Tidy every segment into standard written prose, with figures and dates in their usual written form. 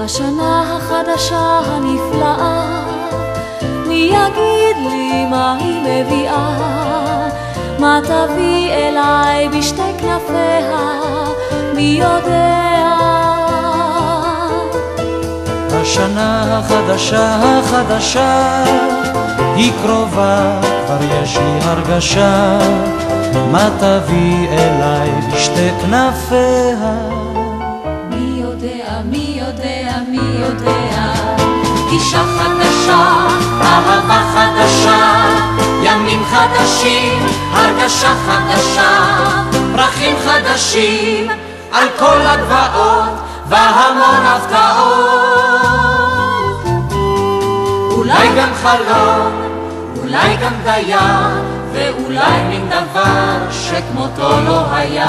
השנה החדשה הנפלאה, מי יגיד לי מה היא מביאה? מה תביא אליי בשתי כנפיה? מי יודע? השנה החדשה היא קרובה, כבר יש לי הרגשה. מה תביא אליי בשתי כנפיה? מי יודע, מי יודע, מי יודע? אישה חדשה, אהבה חדשה, ימים חדשים, הרגשה חדשה, פרחים חדשים על כל הגבעות והמון הפתעות. אולי גם חלום, אולי גם דיין, ואולי מן דבר שכמותו לא היה.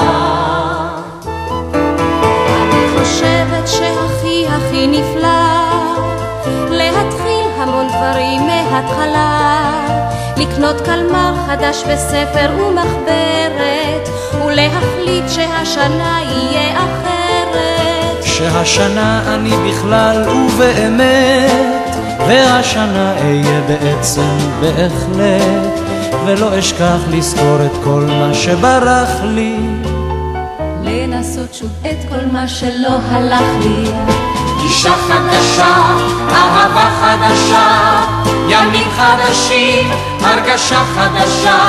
אני חושבת שהכי הכי נפלא להתחיל המון דברים מההתחלה, לקנות קלמר חדש וספר ומחברת, ולהחליט שהשנה יהיה אחרת. שהשנה אני בכלל ובאמת, והשנה אהיה בעצם בהחלט, ולא אשכח לזכור את כל מה שברח לי, לנסות שוב את כל מה שלא הלך לי. אישה חדשה, אהבה חדשה, ימים חדשים, הרגשה חדשה,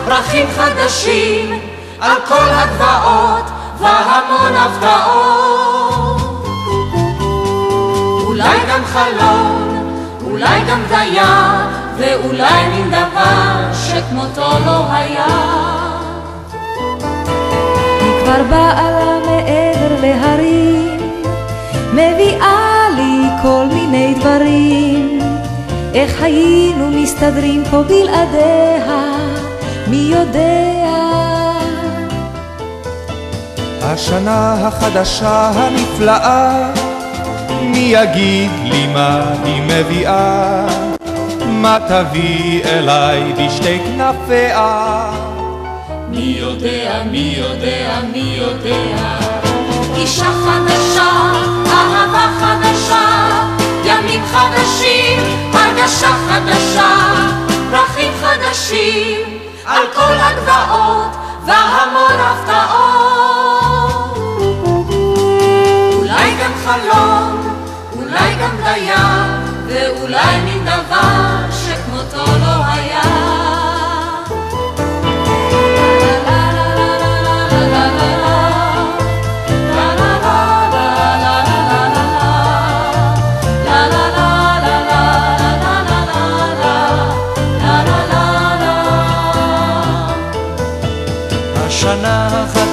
פרחים חדשים על כל הגבעות והמון הפתעות. אולי גם חלום, אולי גם דיין, ואולי מן דבר שכמותו לא היה. היא כבר באה לה מעבר להרים, מביאה לי כל מיני דברים. איך היינו מסתדרים פה בלעדיה, מי יודע? השנה החדשה הנפלאה, מי יגיד לי מה היא מביאה? מה תביא אליי בשתי כנפיה? מי יודע, מי יודע, מי יודע? אישה חדשה, אהבה חדשה, ימים חדשים, הרגשה חדשה, פרחים חדשים על כל הגבעות והמון הפתעות. אולי גם חלום, אולי גם דיין, ואולי מן דבר שכמותו לא היה.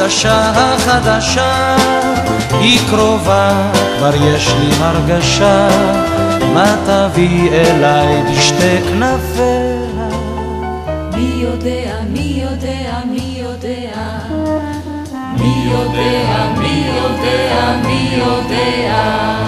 השנה החדשה היא קרובה, כבר יש לי הרגשה. מה תביא אליי בשתי כנפיה? מי יודע, מי יודע, מי יודע? מי יודע, מי יודע, מי יודע?